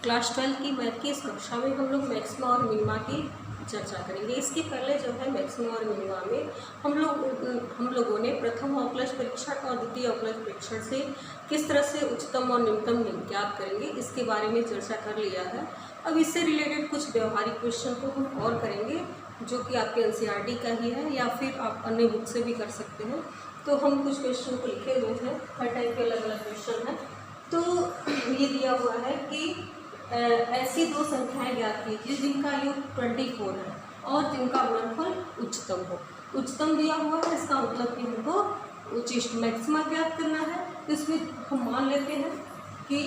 Class 12 की math की इस कक्षा में हम लोग मैक्सिमा और मिनिमा की चर्चा करेंगे। इसके पहले जो है मैक्सिमा और मिनिमा में हम लोगों ने प्रथम अवकलज परीक्षण और द्वितीय अवकलज परीक्षण से किस तरह से उच्चतम और निम्नतम लिंक ज्ञात करेंगे इसके बारे में चर्चा कर लिया है। अब इससे रिलेटेड कुछ व्यवहारिक क्वेश्चन को हम और करेंगे जो कि आपके एनसीईआरटी का ही है या फिर आप अन्य बुक से भी कर सकते हैं। तो हम कुछ क्वेश्चन को लिखे हुए हैं, हर टाइप के अलग अलग क्वेश्चन हैं। तो ये दिया हुआ है कि ऐसी दो संख्याएं ज्ञात कीजिए जिनका योग 24 है और जिनका गुणनफल उच्चतम हो। उच्चतम दिया हुआ है, इसका मतलब कि हमको उच्चिष्ट मैक्सिमा ज्ञात करना है। तो इसमें हम मान लेते हैं कि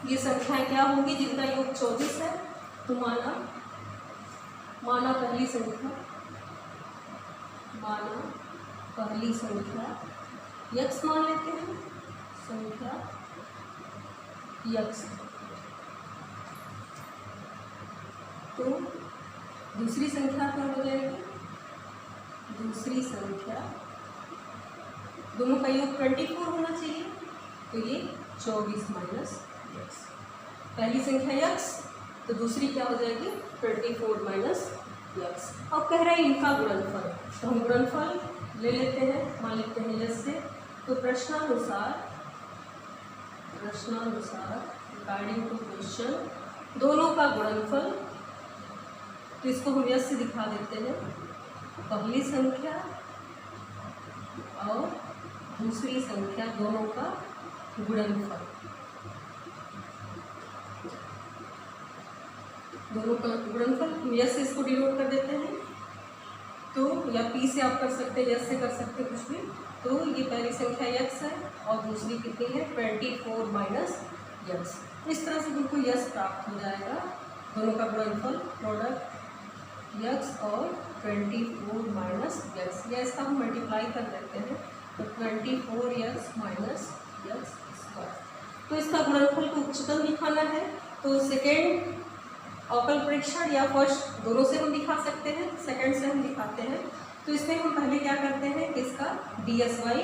ये संख्याएं क्या होंगी जिनका योग 24 है। तो माना पहली संख्या यक्स मान लेते हैं, संख्या यक्स। तो दूसरी संख्या क्या हो जाएगी? दूसरी संख्या दोनों का योग 24 होना चाहिए, तो ये 24 माइनस यक्स। पहली संख्या यक्स तो दूसरी क्या हो जाएगी? 24 माइनस यक्स। अब कह रहे हैं इनका गुणनफल, तो हम गुणनफल ले लेते हैं, मान लेते हैं यस से। तो प्रश्नानुसार अकॉर्डिंग टू क्वेश्चन दोनों का गुणनफल, तो इसको हम यस से दिखा देते हैं। पहली संख्या और दूसरी संख्या दोनों का गुणनफल, हम यस से इसको डिनोट कर देते हैं। तो या पी से आप कर सकते हैं, यस से कर सकते हैं, कुछ भी। तो ये पहली संख्या यक्स है और दूसरी कितनी है? 24 माइनस यक्स। इस तरह से हमको यस प्राप्त हो जाएगा। दोनों का गुणनफल प्रोडक्ट यक्स और 24 माइनस यक्स, या इसका हम मल्टीप्लाई कर देते हैं। तो 24 यक्स माइनस यक्स स्क्वायर। तो इसका गुणनफल को उच्चतम दिखाना है, तो सेकेंड अवकल परीक्षण या फर्स्ट दोनों से हम दिखा सकते हैं, सेकंड से हम दिखाते हैं। तो इसमें हम पहले क्या करते हैं कि इसका dsy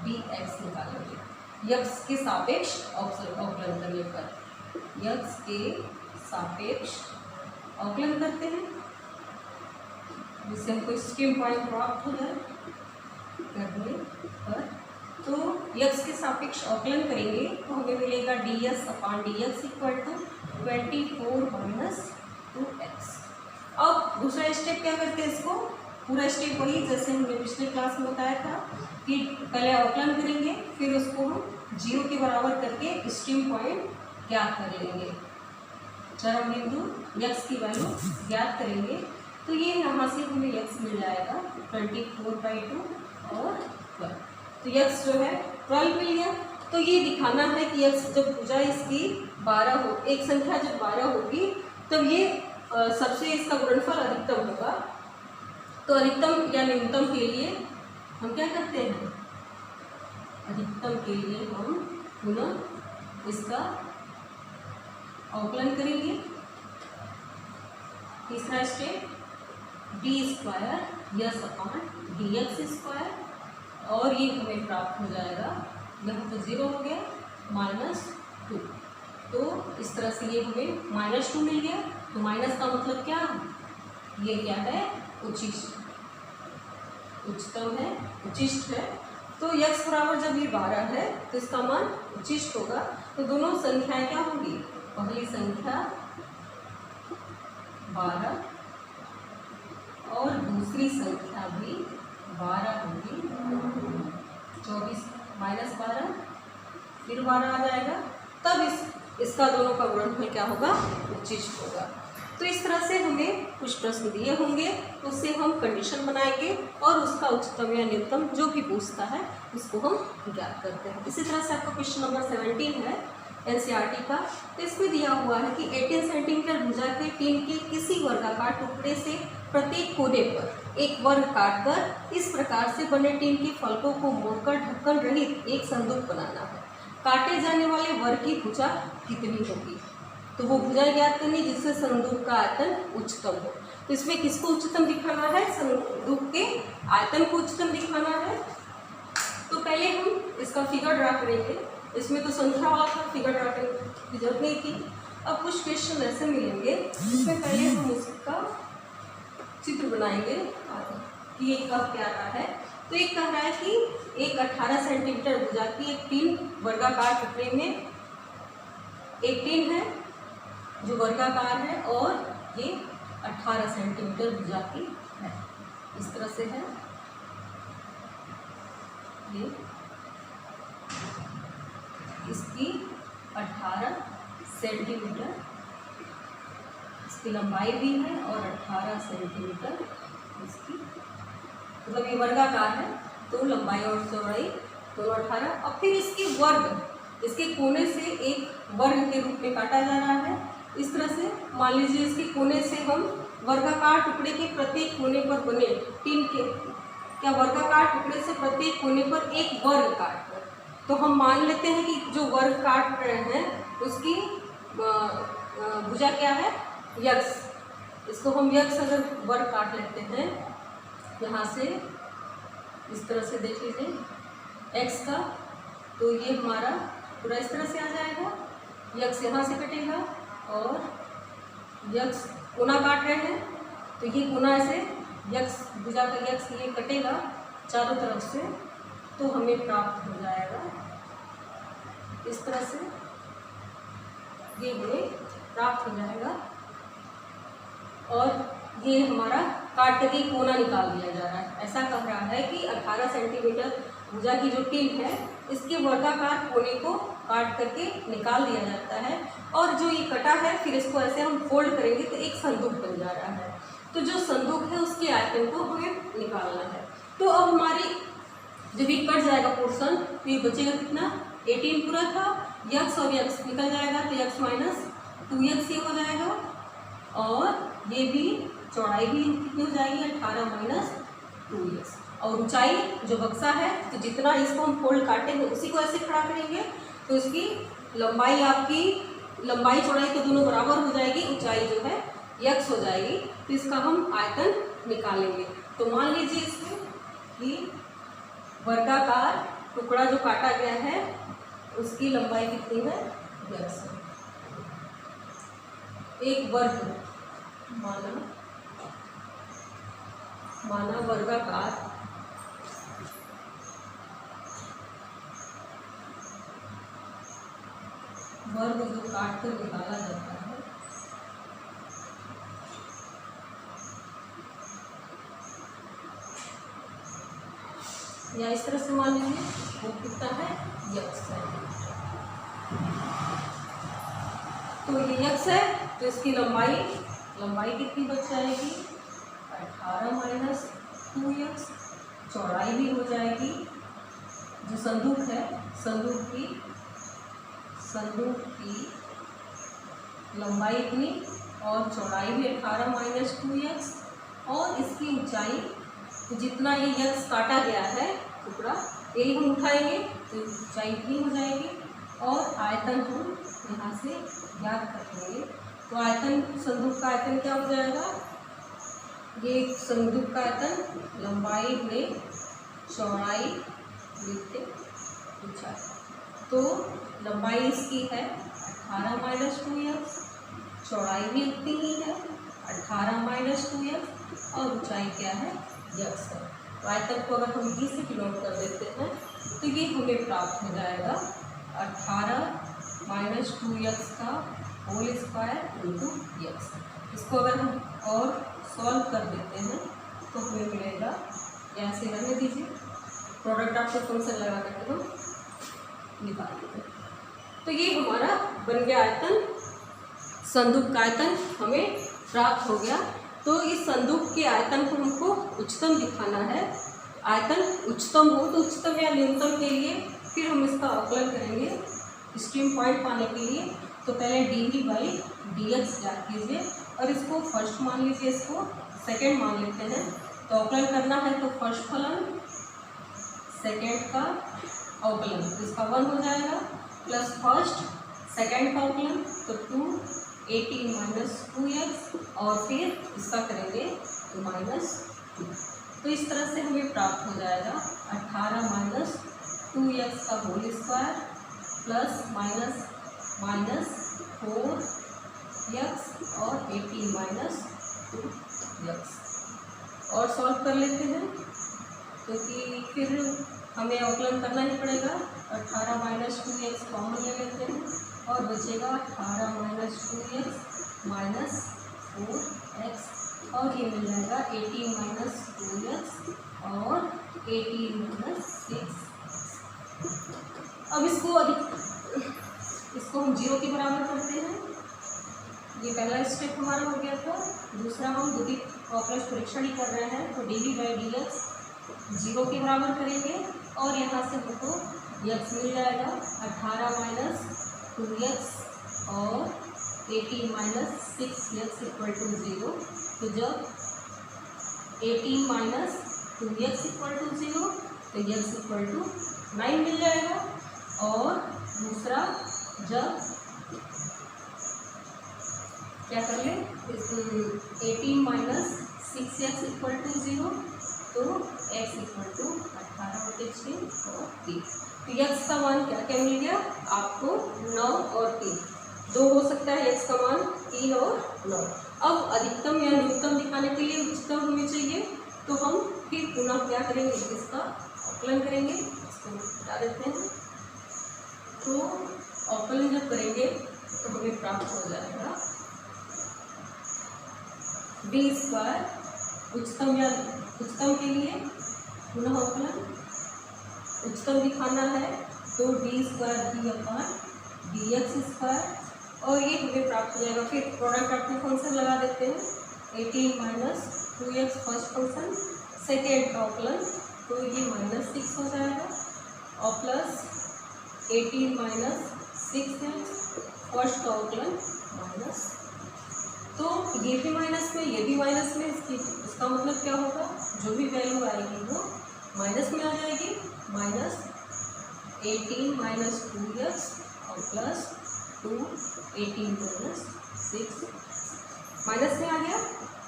dx निकालेंगे यक्स के सापेक्ष अवकलन करने पर। यक्स के सापेक्ष अवकलन करते हैं जिससे हमको स्ट्रीम पॉइंट प्राप्त हो जाए करने पर। तो यक्स के सापेक्ष अवकलन करेंगे तो हमें मिलेगा ds upon dx equal to 24 minus 2x। अब दूसरा स्टेप क्या करते हैं, इसको पूरा स्टेप वही जैसे हमने पिछले क्लास में बताया था कि पहले अवकलन करेंगे, फिर उसको हम 0 के बराबर करके स्ट्रीम पॉइंट ज्ञात कर लेंगे, चरम बिंदु यक्स की वैल्यू ज्ञात करेंगे। तो ये यहाँ से हमें यक्स मिल जाएगा 24/2 और 12। तो यक्स जो है 12 मिल गया। तो ये दिखाना है कि यक्स जब भुजा इसकी 12 हो, एक संख्या जब 12 होगी तब ये सबसे इसका गुणनफल अधिकतम होगा। तो अधिकतम या न्यूनतम के लिए हम क्या करते हैं? अधिकतम के लिए हम पुनः इसका अवकलन करेंगे। तीसरा step D square yes upon dx square, और ये हमें प्राप्त हो जाएगा, यहाँ तो 0 हो गया, -2। तो इस तरह से ये हमें -2 मिल गया। तो माइनस का मतलब क्या? ये क्या है? उच्चिष्ट, उच्चतम है, उच्चिष्ट है। तो यक्स बराबर जब ये 12 है तो इसका मान उच्चिष्ट होगा। तो दोनों संख्याएं क्या होंगी? पहली संख्या 12 और दूसरी संख्या भी 12 होगी। 24 माइनस 12 फिर 12 आ जाएगा, तब इसका दोनों का गुणनफल क्या होगा? उच्चिष्ट होगा। तो इस तरह से हमें कुछ प्रश्न दिए होंगे, उससे हम कंडीशन बनाएंगे और उसका उच्चतम या न्यूनतम जो भी पूछता है उसको हम ज्ञात करते हैं। इसी तरह से आपका क्वेश्चन नंबर 17 है एनसीईआरटी का। तो इसमें दिया हुआ है कि 18 सेंटीमीटर भुजा के टीन के किसी वर्गाकार टुकड़े से प्रत्येक कोने पर एक वर्ग काटकर इस प्रकार से बने टीन के फलकों को मोड़कर ढक्कन रहित एक संदूक बनाना है। काटे जाने वाले वर्ग की भुजा कितनी होगी? तो वो भुजा ज्ञात करनी जिससे संदूक का आयतन उच्चतम हो। तो इसमें किसको उच्चतम दिखाना है? संदूक के आयतन को उच्चतम दिखाना है। तो पहले हम इसका फिगर ड्रा करेंगे। इसमें तो संख्या वाला था, फिगर ड्रा करने की जरूरत नहीं थी। अब कुछ क्वेश्चन ऐसे मिलेंगे जिसमें पहले हम उसका चित्र बनाएंगे कि ये कब क्या रहा है। तो एक कह रहा है कि एक 18 सेंटीमीटर भुजा की एक टीन वर्गाकार टुकड़े में एक टीन है जो वर्गाकार है और ये 18 सेंटीमीटर भुजा की है। इस तरह से है ये, इसकी 18 सेंटीमीटर इसकी लंबाई भी है और 18 सेंटीमीटर इसकी, मतलब ये वर्गाकार है तो लंबाई और चौड़ाई दोनों 18। अब फिर इसके वर्ग, इसके कोने से एक वर्ग के रूप में काटा जा रहा है। इस तरह से मान लीजिए इसके कोने से हम वर्गाकार टुकड़े के प्रत्येक कोने पर बने टीन के क्या वर्गाकार टुकड़े से प्रत्येक कोने पर एक वर्ग काट कर, तो हम मान लेते हैं कि जो वर्ग काट रहे हैं उसकी भुजा क्या है, यक्स। इसको हम यक्स अगर वर्ग काट लेते हैं यहाँ से इस तरह से देख लीजिए एक्स का, तो ये हमारा पूरा इस तरह से आ जाएगा, यक्स यहाँ से कटेगा और यक्स कोना काट रहे हैं तो ये कोना ऐसे यक्स भुजा का यक्स ये कटेगा चारों तरफ से, तो हमें प्राप्त हो जाएगा इस तरह से, ये हमें प्राप्त हो जाएगा। और ये हमारा काट करके कोना निकाल दिया जा रहा है। ऐसा कह रहा है कि 18 सेंटीमीटर भुजा की जो टीन है इसके वर्गाकार कोने को काट करके निकाल दिया जाता है, और जो ये कटा है फिर इसको ऐसे हम फोल्ड करेंगे तो एक संदूक बन जा रहा है। तो जो संदूक है उसके आयतन को हमें निकालना है। तो अब हमारी जब ये कट जाएगा पोर्शन तो ये बचेगा कितना, 18 पूरा था, यक्स और यक्स निकल जाएगा तो यक्स माइनस 2x ये हो जाएगा, और ये भी चौड़ाई भी कितनी हो जाएगी 18 माइनस 2x, और ऊंचाई जो बक्सा है तो जितना इसको हम फोल्ड काटेंगे उसी को ऐसे खड़ा करेंगे तो इसकी लंबाई आपकी लंबाई चौड़ाई तो दोनों बराबर हो जाएगी, ऊंचाई जो है यक्स हो जाएगी, तो इसका हम आयतन निकालेंगे। तो मान लीजिए इसमें कि वर्गाकार टुकड़ा जो काटा गया है उसकी लंबाई कितनी है, यक्स। एक वर्ग माना वर्गाकार वर्ग जो काट कर निकाला जाता है या इस तरह से मान लीजिए वो कितना है, यक्स है। तो ये यक्स है तो इसकी लंबाई कितनी बच जाएगी, 18 माइनस 2x, चौड़ाई भी हो जाएगी, जो संदूक है संदूक की लंबाई इतनी और चौड़ाई भी 18 माइनस 2x, और इसकी ऊंचाई तो जितना ये यक्स काटा गया है टुकड़ा यही हम उठाएंगे तो ऊंचाई इतनी हो जाएगी, और आयतन हम यहाँ से याद कर लेंगे। तो आयतन संदूक का आयतन क्या हो जाएगा, ये संदूक का आयतन लंबाई में चौड़ाई लिखते ऊंचाई, तो लंबाई इसकी है 18 माइनस 2x, चौड़ाई भी उतनी ही है 18 माइनस 2x, और ऊंचाई क्या है, यक्स है। तो आयतन को अगर हम 20 से डिनोट कर देते हैं तो ये हमें प्राप्त हो जाएगा 18 माइनस 2x का होल स्क्वायर इंटू यक्स। इसको अगर हम और सॉल्व कर देते हैं तो हमें मिलेगा, ऐसे रहने दीजिए, प्रोडक्ट आपको फंक्शन लगा करके हम निकाल देंगे। तो ये हमारा बन गया आयतन, संदूक का आयतन हमें प्राप्त हो गया। तो इस संदूक के आयतन को हमको उच्चतम दिखाना है, आयतन उच्चतम हो तो उच्चतम या न्यूनतम के लिए फिर हम इसका आकलन करेंगे स्ट्रीम पॉइंट पाने के लिए। तो पहले dv/dx याद कीजिए, और इसको फर्स्ट मान लीजिए, इसको सेकेंड मान लेते हैं। तो अवकलन करना है तो फर्स्ट फलन सेकेंड का अवकलन, तो इसका 1 हो जाएगा, प्लस फर्स्ट सेकेंड का अवकलन तो 2 माइनस 2x, और फिर इसका करेंगे तो -2। तो इस तरह से हमें प्राप्त हो जाएगा 18 माइनस 2x का whole square plus minus 4 x और 18 माइनस 2x। और सॉल्व कर लेते हैं, क्योंकि फिर हमें अवकलन करना ही पड़ेगा। 18 माइनस 2x कॉमन ले लेते हैं और बचेगा 18 माइनस 2x माइनस 4x, और ये मिल जाएगा 18 माइनस 2x और 18 माइनस 6। अब इसको हम 0 के बराबर करते हैं। ये पहला स्टेप हमारा हो गया था। दूसरा हम द्वितीय अवकलज परीक्षण ही कर रहे हैं, तो dv/dx 0 के बराबर करेंगे और यहाँ से हमको x मिल जाएगा 18 माइनस 2x और 18 माइनस 6x इक्वल टू 0। तो जब 18 माइनस 2x इक्वल टू 0 तो x इक्वल टू 9 मिल जाएगा। और दूसरा जब क्या कर ले 18 माइनस 6x इक्वल टू 0 तो x इक्वल टू 18/6 और 3। तो x का मान क्या क्या मिल गया आपको 9 और 3, 2 हो सकता है x का मान 3 और 9। अब अधिकतम या न्यूनतम दिखाने के लिए उच्चतम हमें चाहिए, तो हम फिर पुनः क्या करेंगे, इसका अवकलन करेंगे। इसको हटा देते हैं। तो अवकलन जब करेंगे तो हमें प्राप्त हो जाएगा d² उच्चतम के लिए पुनः अवकलन उच्चतम दिखाना है, तो d² dx², और ये हमें प्राप्त हो जाएगा। फिर प्रोडक्ट ऑफ फंक्शन लगा देते हैं, 18 minus 2x first function, second का अवकलन तो ये -6 हो जाएगा, और प्लस 18 माइनस 6x फर्स्ट का अवकलन माइनस, तो ये भी माइनस में ये भी माइनस में, इसका मतलब क्या होगा, जो भी वैल्यू आएगी वो माइनस में आ जाएगी। माइनस 18 माइनस 2x और प्लस 2 18 माइनस 6 माइनस में आ गया।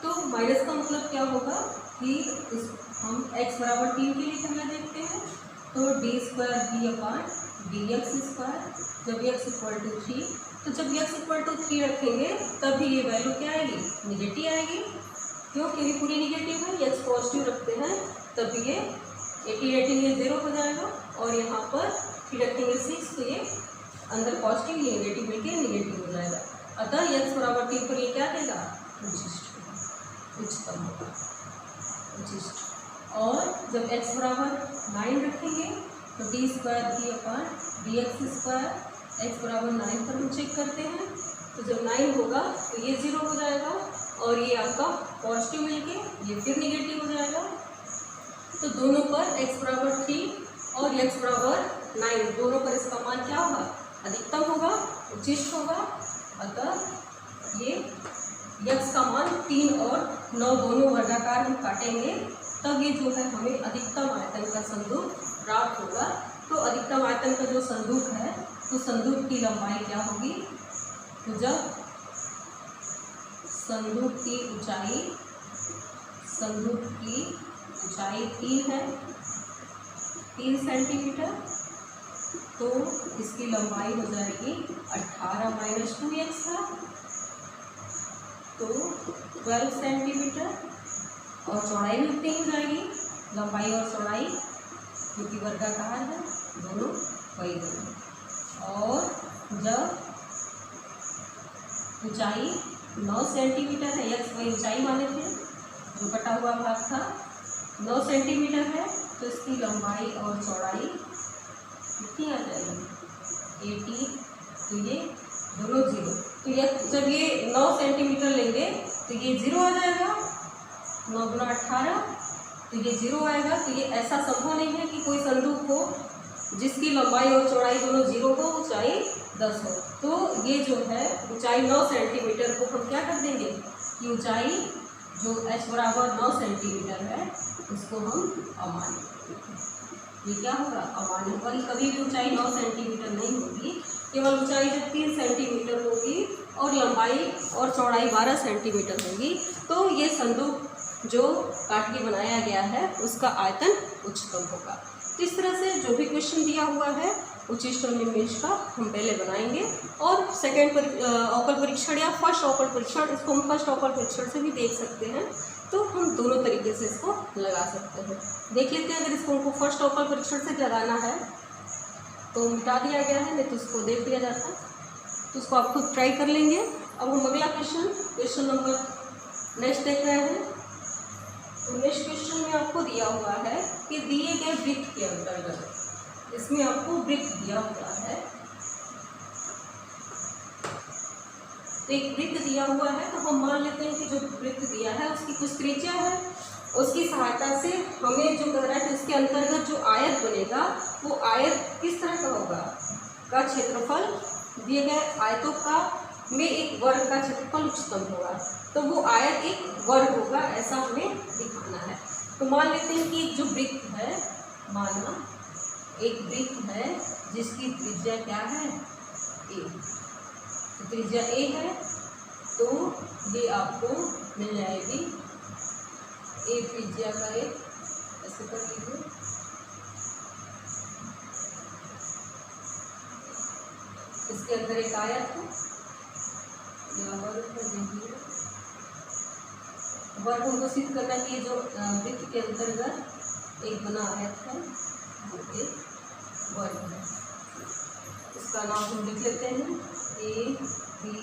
तो माइनस का मतलब क्या होगा कि हम x बराबर 3 के लिए पहले देखते हैं, तो d² dx², जब x इक्वल टू 3, तो जब x इक्वल टू 3 रखेंगे तब भी ये वैल्यू क्या आएगी, निगेटिव आएगी। क्यों, क्योंकि पूरी निगेटिव है, x पॉजिटिव रखते हैं तब ये 18 ये 0 हो जाएगा, और यहाँ पर फिर रखेंगे 6 तो ये अंदर पॉजिटिव ये निगेटिव मिलकर निगेटिव हो जाएगा। अतः x बराबर 3 पर ये क्या देगा, उच्चतम होगा, उच्चिष्ट। और जब x बराबर 9 रखेंगे तो d² dx², x बराबर 9 पर हम चेक करते हैं, तो जब 9 होगा तो ये 0 हो जाएगा, और ये आपका पॉजिटिव मिलके ये फिर निगेटिव हो जाएगा। तो दोनों पर x बराबर 3 और x बराबर 9 दोनों पर इसका मान क्या होगा, अधिकतम होगा, उच्चिष्ट होगा। अतः ये x का मान 3 और 9 दोनों वर्गाकार हम काटेंगे, तब ये जो है हमें अधिकतम आयतन का संदूक प्राप्त होगा। तो अधिकतम आयतन का जो संदूक है, तो संदूक की लंबाई क्या होगी, तो जब संदूक की ऊंचाई 3 है 3 सेंटीमीटर, तो इसकी लंबाई हो जाएगी 18 माइनस 2x है, तो 12 सेंटीमीटर, और चौड़ाई भी उतनी हो जाएगी, लंबाई और चौड़ाई क्योंकि वर्गाकार है दोनों वही दोनों। और जब ऊंचाई 9 सेंटीमीटर है, x वही ऊंचाई माने थे जो कटा हुआ भाग था, 9 सेंटीमीटर है, तो इसकी लंबाई और चौड़ाई कितनी आ जाएगी 18, तो ये दोनों 0। तो ये जब ये 9 सेंटीमीटर लेंगे तो ये 0 आ जाएगा, 9 गुना 18, तो ये 0 आएगा। तो ये ऐसा संभव नहीं है कि कोई संदूक हो जिसकी लंबाई और चौड़ाई दोनों 0 हो, ऊंचाई 10 हो। तो ये जो है ऊंचाई 9 सेंटीमीटर को हम क्या कर देंगे कि ऊंचाई जो h बराबर 9 सेंटीमीटर है उसको हम अमान्य, ये क्या होगा, अमान्य होगा। कभी भी ऊंचाई 9 सेंटीमीटर नहीं होगी, केवल ऊंचाई जब 3 सेंटीमीटर होगी और लंबाई और चौड़ाई 12 सेंटीमीटर होगी, तो ये संदूक जो काट के बनाया गया है उसका आयतन उच्चतम होगा। तो इस तरह से जो भी क्वेश्चन दिया हुआ है उचिष्ट और निम्नमेश का हम पहले बनाएंगे, और सेकंड अवकल परीक्षण या फर्स्ट अवकल परीक्षण, इसको हम फर्स्ट अवकल परीक्षण से भी देख सकते हैं। तो हम दोनों तरीके से इसको लगा सकते हैं। देख लेते हैं, अगर इसको हमको फर्स्ट अवकल परीक्षण से लगाना है तो मिटा दिया गया है, नहीं तो उसको देख लिया जाता है, तो उसको आप खुद ट्राई कर लेंगे। अब हम अगला क्वेश्चन नंबर नेक्स्ट देख रहे हैं। तो नेक्स्ट क्वेश्चन में आपको दिया हुआ है कि दिए गए वृत्त के अंतर्गत, इसमें आपको वृत्त दिया हुआ है, तो एक वृत्त दिया हुआ है, तो हम मान लेते हैं कि जो वृत्त दिया है उसकी कुछ त्रिज्या है, उसकी सहायता से हमें जो कह रहा है कि उसके अंतर्गत जो आयत बनेगा वो आयत किस तरह का होगा, का क्षेत्रफल दिए गए आयतों का में एक वर्ग का क्षेत्रफल उच्चतम होगा, तो वो आयत एक वर्ग होगा, ऐसा हमें दिखाना है। तो मान लेते हैं कि जो वृत्त है, माना एक वृत्त है जिसकी त्रिज्या क्या है, ए, तो त्रिज्या ए है, तो ये आपको मिल जाएगी ए त्रिज्या का एक, ऐसे कर लीजिए, इसके अंदर एक आयत है, वर्ग हमको सिद्ध करना कि जो वृत्त के अंतर्गत एक बना आयत है वो एक वर्ग है। इसका नाम हम लिख लेते हैं ए बी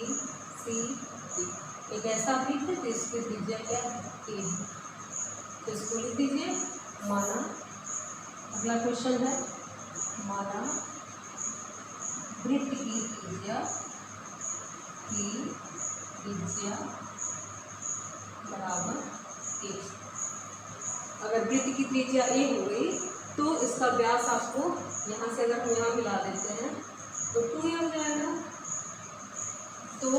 सी डी। एक ऐसा वृत्त है जिसकी त्रिज्या क्या है, ए है, तो इसको लिख दीजिए। माना अगला क्वेश्चन है, माना वृत्त की त्रिज्या बराबर ए। अगर वृत्त की त्रिज्या ए हो गई तो इसका व्यास आपको यहाँ से, अगर हम यहाँ मिला देते हैं तो 2 हो जाएगा, तो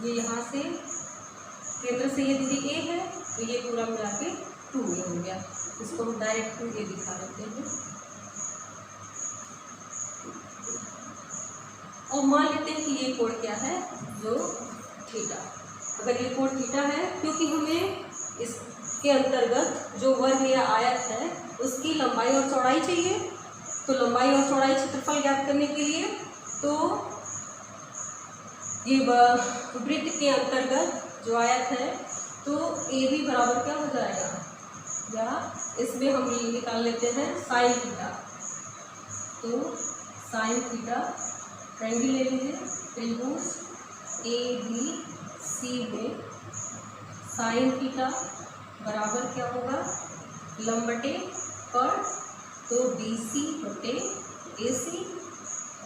ये यहाँ से केंद्र से ये दीदी ए है, तो ये पूरा मिला के 2 हो गया, इसको हम डायरेक्ट 2 ए दिखा देते हैं। और मान लेते हैं कि ये कोण क्या है, जो थीटा। अगर ये कोण थीटा है, क्योंकि हमें इसके अंतर्गत जो वर्ग या आयत है उसकी लंबाई और चौड़ाई चाहिए, तो लंबाई और चौड़ाई क्षेत्रफल ज्ञात करने के लिए तो ये वृत्त के अंतर्गत जो आयत है तो ए बी बराबर क्या हो जाएगा, या इसमें हम निकाल लेते हैं साइन थीटा। तो साइन थीटा ट्रायंगल ले लीजिए, त्रिभुज ए बी सी में साइन थीटा बराबर क्या होगा, लंबटे पर, तो बी सी बटे ए सी,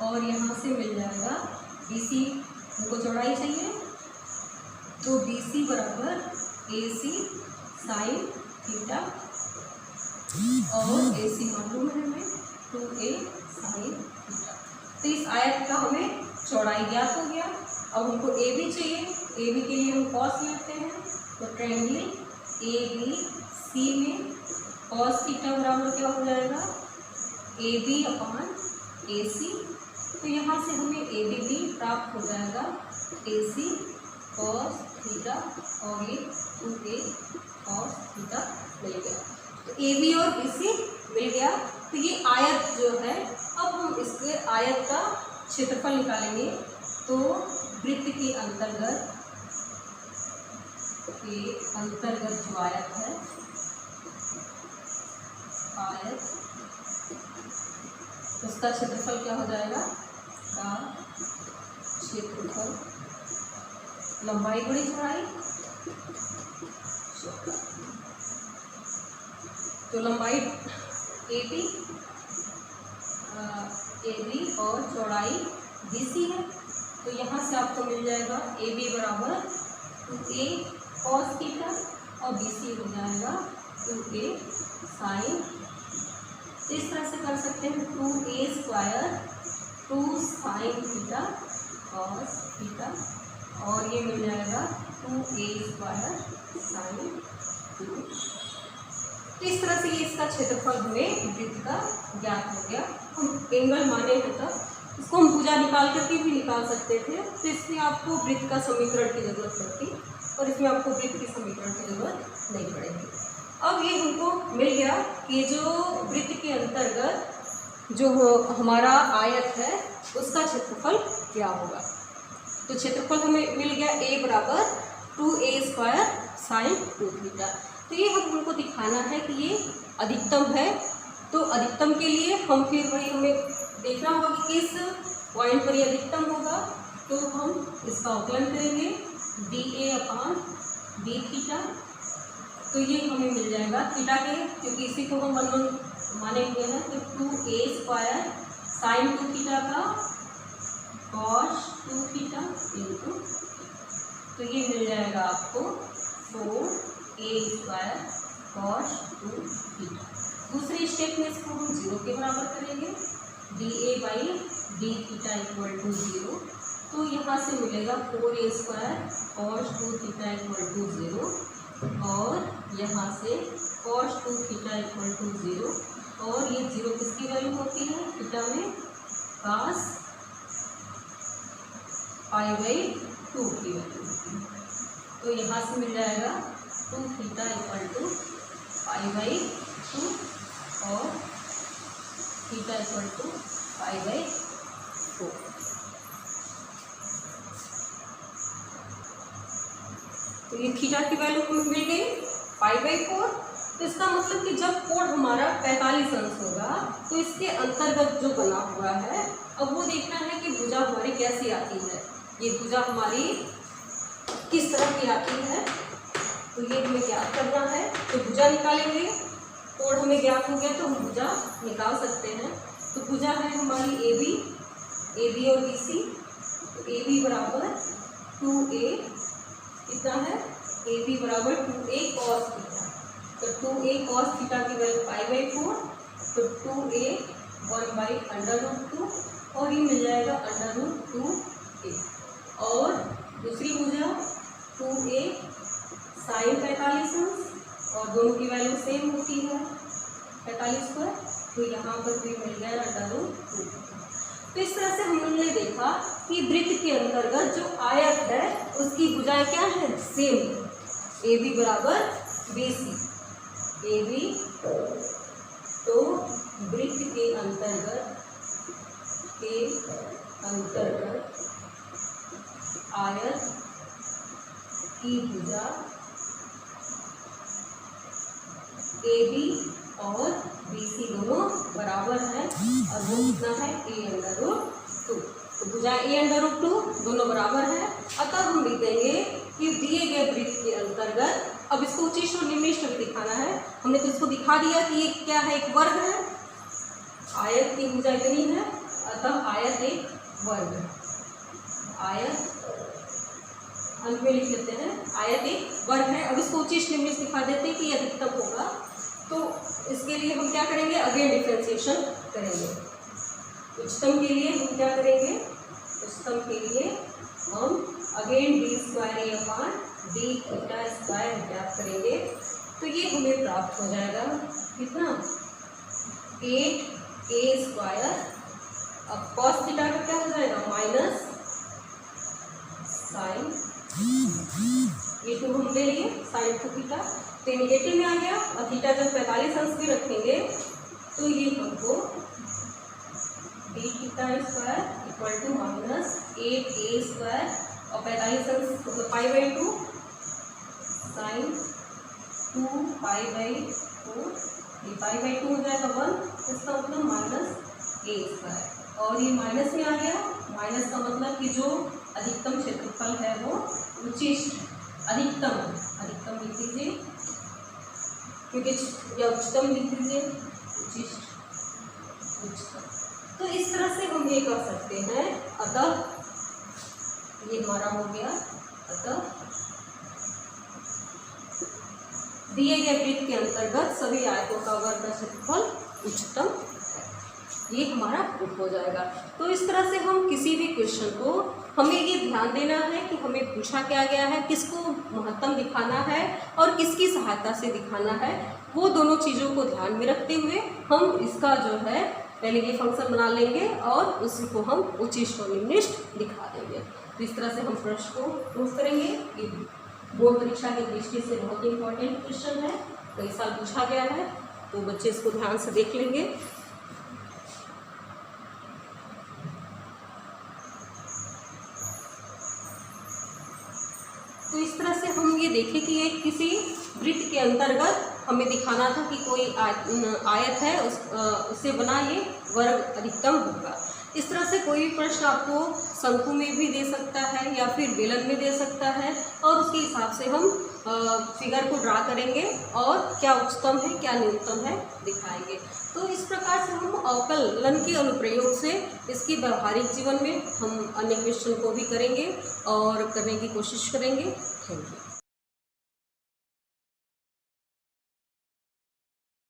और यहाँ से मिल जाएगा बी सी, हमको चौड़ाई चाहिए, तो बी सी बराबर ए सी साइन थीटा, और ए सी मालूम है हमें 2a साइन थीटा। तो इस आयत का हमें चौड़ाई ज्ञात हो गया। अब हमको ए बी चाहिए, ए बी के लिए हम कॉस लेते हैं, तो ट्रायंगल ए बी सी में कॉस थीटा बराबर क्या हो जाएगा, ए बी अपान ए सी, तो यहाँ से हमें ए बी भी प्राप्त हो जाएगा, ए सी कॉस थीटा, और ये 2a कॉस थीटा मिल गया। तो ए बी और बी सी मिल गया। तो ये आयत जो है, अब हम इसके आयत का क्षेत्रफल निकालेंगे, तो वृत्त के अंतर्गत जो आयत है, आयत, उसका क्षेत्रफल क्या हो जाएगा, का क्षेत्रफल लंबाई गुणी चौड़ाई, तो लंबाई ए बी और चौड़ाई बी सी है, तो यहाँ से आपको मिल जाएगा ए बी बराबर 2a कॉस थीटा, और बी सी हो जाएगा 2a साइन। इस तरह से कर सकते हैं 2a square 2 sine theta cos theta, और ये मिल जाएगा 2a स्क्वायर साइन 2। तो इस तरह से ये इसका क्षेत्रफल हमें वृत्त का ज्ञात हो गया। हम एंगल माने हैं तब इसको हम भुजा निकाल करके भी निकाल सकते थे, तो इसमें आपको वृत्त का समीकरण की जरूरत पड़ती, और इसमें आपको वृत्त की समीकरण की जरूरत नहीं पड़ेगी। अब ये हमको मिल गया कि जो वृत्त के अंतर्गत जो हमारा आयत है उसका क्षेत्रफल क्या होगा। तो क्षेत्रफल हमें मिल गया a बराबर 2a² sin 2 थीटा। तो ये हमको दिखाना है कि ये अधिकतम है। तो अधिकतम के लिए हम फिर वही हमें देखना होगा कि किस पॉइंट पर ये अधिकतम होगा। तो हम इसका अवकलन करेंगे dA/d थीटा। तो ये हमें मिल जाएगा थीटा के, क्योंकि इसी को हम 1 माने हुए हैं। तो 2a² sin 2 थीटा का cos 2 थीटा इंटू, तो ये मिल जाएगा आपको 4a² cos 2 थीटा। दूसरे स्टेप में इसको हम 0 के बराबर करेंगे, dA/d थीटा इक्वल टू 0। तो यहाँ से मिलेगा 4a² cos 2 theta equal to 0, और यहाँ से cos 2 थीटा इक्वल टू 0, और ये 0 किसकी वैल्यू होती है थीटा में, cos π/2 की वैल्यू होती है। तो यहाँ से मिल जाएगा 2 थीटा इक्वल टू π/2 और थीटा इक्वल टू π/4। तो ये थीटा की वैल्यू हमें मिल गई π/4। तो इसका मतलब कि जब कोण हमारा 45 अंश होगा तो इसके अंतर्गत जो बना हुआ है, अब वो देखना है कि भुजा हमारी कैसी आती है। ये भुजा हमारी किस तरह की आती है, तो ये हमें ज्ञात करना है। तो भुजा निकालेंगे, कोण हमें ज्ञात हो गया तो हम भुजा निकाल सकते हैं। तो भुजा है हमारी AB और BC। तो AB बराबर 2a, कितना है AB बराबर 2a cos थीटा। तो 2a cos थीटा की वैल्यू π/4, तो 2a 1/√2, और ये मिल जाएगा √2a। और दूसरी भुजा 2a sin 45 अंश, और दोनों की वैल्यू सेम होती है 45²। तो यहाँ पर भी मिल गया √2। तो इस तरह से हमने देखा कि वृत्त के अंतर्गत जो आयत है उसकी भुजाएं क्या है, सेम। AB बराबर BC, AB तो वृत्त के अंतर्गत आयत की भुजा AB और BC दोनों बराबर है, और वो कितना है a√2। तो भुजा a√2 दोनों बराबर है। अतः हम लिख देंगे कि दिए गए वृत्त के अंतर्गत, अब इसको उच्चिष्ट और निम्निष्ट दिखाना है। हमने तो इसको दिखा दिया कि ये क्या है, एक वर्ग है। आयत की भुजा इतनी है, अतः आयत एक वर्ग है। आयत अंत में लिख लेते हैं, आयत एक वर्ग है। अब इसको उच्चिष्ट निम्निष्ट दिखा देते हैं कि ये अधिकतम होगा। तो इसके लिए हम क्या करेंगे, अगेन डिफरेंशिएशन करेंगे। उच्चतम के लिए हम क्या करेंगे, उच्चतम के लिए हम अगेन d² ज्ञात करेंगे। तो ये हमें प्राप्त हो जाएगा कितना, 8a²। अब cos थीटा का क्या हो जाएगा, माइनस साइन, ये 2 हम ले लिए साइन 2 थीटा, तो नेगेटिव में आ गया। और थीटा जब 45 अंश भी रखेंगे तो ये हमको d² equal to minus 8a², और 45 अंश मतलब π/2 साइन 2 π/4, ये π/2 हो जाएगा 1, इसका मतलब -a²। और ये माइनस में आ गया, माइनस का मतलब कि जो अधिकतम क्षेत्रफल है वो उच्चिष्ट अधिकतम लिख दीजिए, क्योंकि या उच्चतम लिख दीजिए, उच्चिष्ट उच्चतम। तो इस तरह से हम ये कर सकते हैं। अतः ये हमारा हो गया, अतः दिए गए वृत्त के अंतर्गत सभी आयतों का वर्ग का क्षेत्रफल उच्चतम है। ये हमारा प्रूफ हो जाएगा। तो इस तरह से हम किसी भी क्वेश्चन को, हमें ये ध्यान देना है कि हमें पूछा क्या गया है, किसको महत्तम दिखाना है और किसकी सहायता से दिखाना है। वो दोनों चीज़ों को ध्यान में रखते हुए हम इसका जो है पहले ये फंक्शन बना लेंगे और उसी को हम उच्चिष्ट और निम्निष्ट दिखा देंगे। तो इस तरह से हम प्रश्न को प्रूफ करेंगे। ये बोर्ड परीक्षा की दृष्टि से बहुत इंपॉर्टेंट क्वेश्चन है, कई साल पूछा गया है, तो बच्चे इसको ध्यान से देख लेंगे। ये देखें कि ये किसी वृत्त के अंतर्गत हमें दिखाना था कि कोई आयत है, उससे बना ये वर्ग अधिकतम होगा। इस तरह से कोई भी प्रश्न आपको शंकु में भी दे सकता है या फिर बेलन में दे सकता है, और उसके हिसाब से हम फिगर को ड्रा करेंगे और क्या उच्चतम है क्या न्यूनतम है दिखाएंगे। तो इस प्रकार से हम अवकलन के अनुप्रयोग से इसकी व्यवहारिक जीवन में हम अन्य क्वेश्चन को भी करेंगे और करने की कोशिश करेंगे। Thank you.